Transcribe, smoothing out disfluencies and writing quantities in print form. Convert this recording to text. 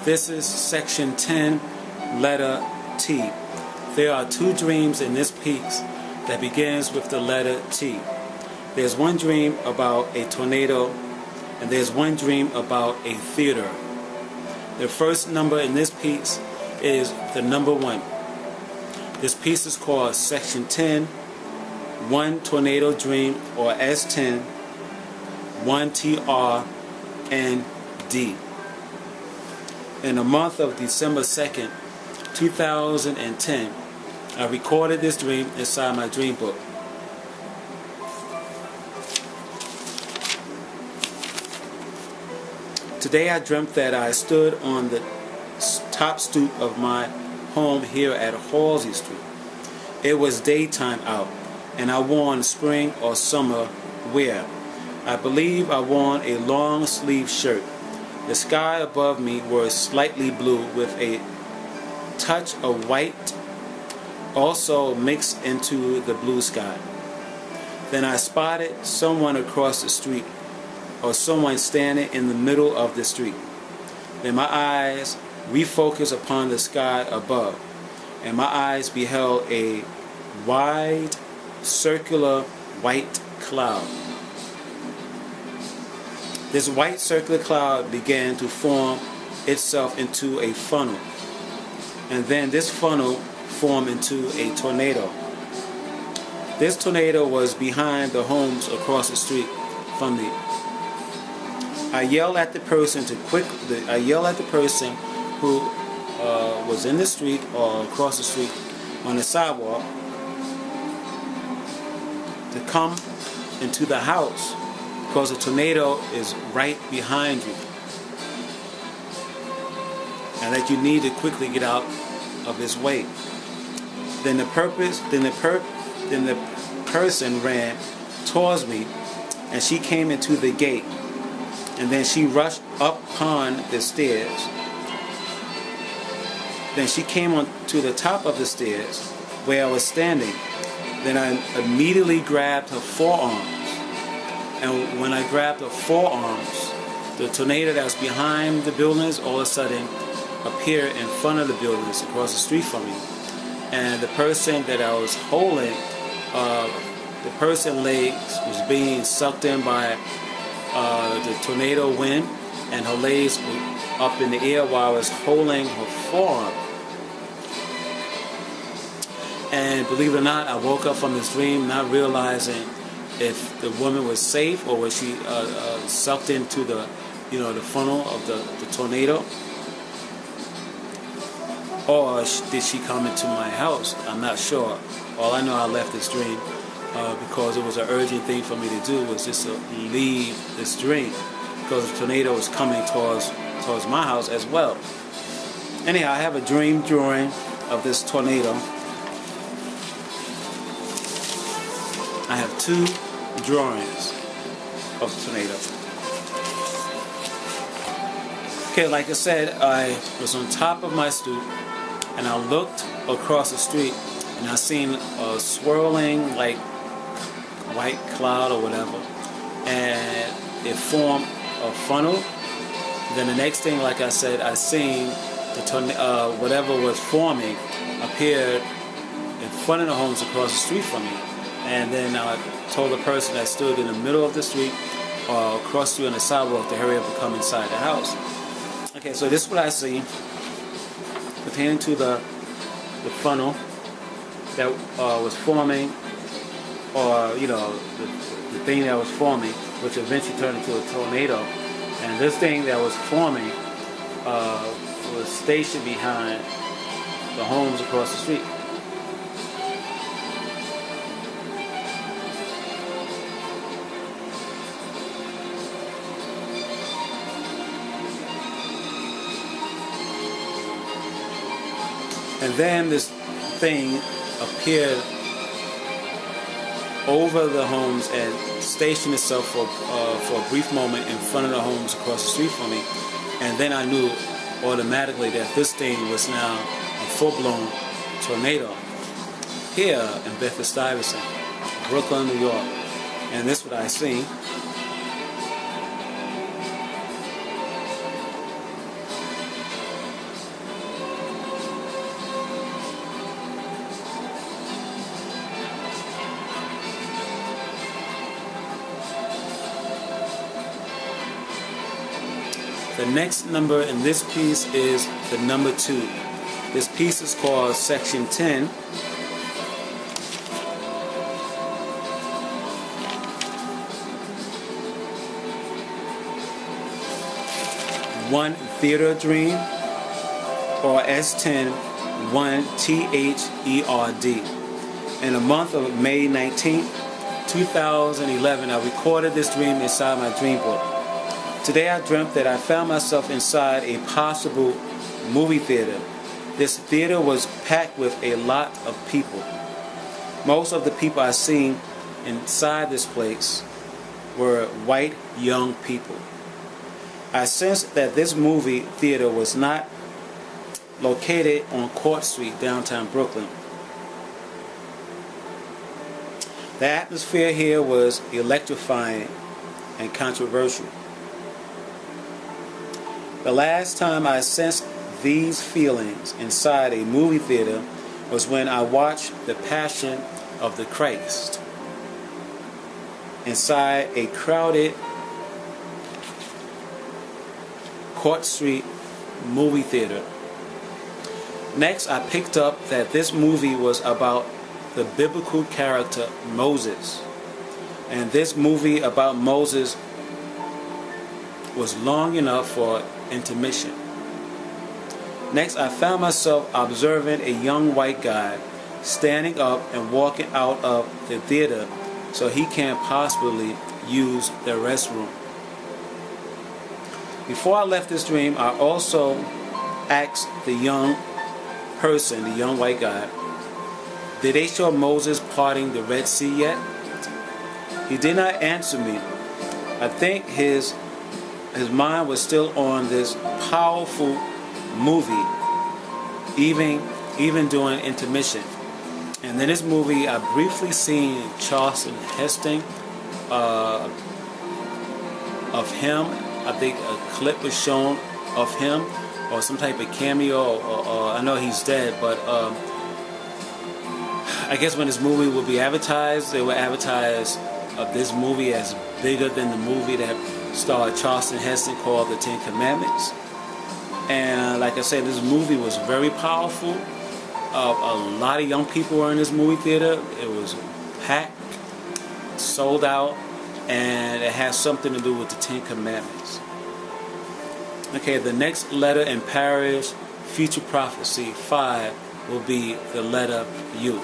This is section 10, letter T. There are two dreams in this piece that begins with the letter T. There's one dream about a tornado, and there's one dream about a theater. The first number in this piece is the number 1. This piece is called section 10, 1 tornado dream, or S10, 1 TRND. In the month of December 2nd, 2010, I recorded this dream inside my dream book. Today I dreamt that I stood on the top stoop of my home here at Halsey Street. It was daytime out, and I wore spring or summer wear. I believe I wore a long sleeve shirt. The sky above me was slightly blue with a touch of white also mixed into the blue sky. Then I spotted someone across the street, or someone standing in the middle of the street. Then my eyes refocused upon the sky above, and my eyes beheld a wide, circular white cloud. This white circular cloud began to form itself into a funnel, and then this funnel formed into a tornado. This tornado was behind the homes across the street from me. I yelled at the person who was in the street or across the street on the sidewalk to come into the house, because the tornado is right behind you, and that you need to quickly get out of its way. Then the person ran towards me, and she came into the gate, and then she rushed up on the stairs. Then she came on to the top of the stairs where I was standing. Then I immediately grabbed her forearms. And when I grabbed her forearms, the tornado that was behind the buildings all of a sudden appeared in front of the buildings across the street from me. And the person that I was holding, the person's legs was being sucked in by the tornado wind, and her legs were up in the air while I was holding her forearm. And believe it or not, I woke up from this dream not realizing if the woman was safe, or was she sucked into the funnel of the tornado, or did she come into my house? I'm not sure. All I know, I left this dream because it was an urgent thing for me to do, was just to leave this dream, because the tornado was coming towards my house as well. Anyhow, I have a dream drawing of this tornado. I have 2 drawings of the tornado. Okay, like I said, I was on top of my stoop, and I looked across the street, and I seen a swirling like white cloud or whatever, and it formed a funnel. Then the next thing, like I said, I seen the whatever was forming appeared in front of the homes across the street from me. And then I told the person that stood in the middle of the street or across the street on the sidewalk to hurry up and come inside the house. Okay, so this is what I see pertaining to the funnel that was forming, or the thing that was forming, which eventually turned into a tornado. And this thing that was forming was stationed behind the homes across the street. And then this thing appeared over the homes and stationed itself for a brief moment in front of the homes across the street from me. And then I knew automatically that this thing was now a full-blown tornado here in Bedford-Stuyvesant, Brooklyn, New York. And this is what I see. The next number in this piece is the number 2. This piece is called Section 10. One Theater Dream, or S10, 1 THERD. In the month of May 19th, 2011, I recorded this dream inside my dream book. Today I dreamt that I found myself inside a possible movie theater. This theater was packed with a lot of people. Most of the people I seen inside this place were white young people. I sensed that this movie theater was not located on Court Street, downtown Brooklyn. The atmosphere here was electrifying and controversial. The last time I sensed these feelings inside a movie theater was when I watched The Passion of the Christ inside a crowded Court Street movie theater. Next, I picked up that this movie was about the biblical character Moses. And this movie about Moses was long enough for intermission. Next, I found myself observing a young white guy standing up and walking out of the theater so he can't possibly use the restroom. Before I left this dream, I also asked the young person, the young white guy, did they show Moses parting the Red Sea yet? He did not answer me. I think his mind was still on this powerful movie, even during intermission. And in this movie, I briefly seen Charleston Heston of him. I think a clip was shown of him, or some type of cameo, or I know he's dead, but I guess when this movie will be advertised, they will advertise this movie as bigger than the movie that starred Charleston Heston called The Ten Commandments. And like I said, this movie was very powerful. A lot of young people were in this movie theater. It was packed, sold out, and it has something to do with the Ten Commandments. Okay, the next letter in Parrish Future Prophecy 5 will be the letter U.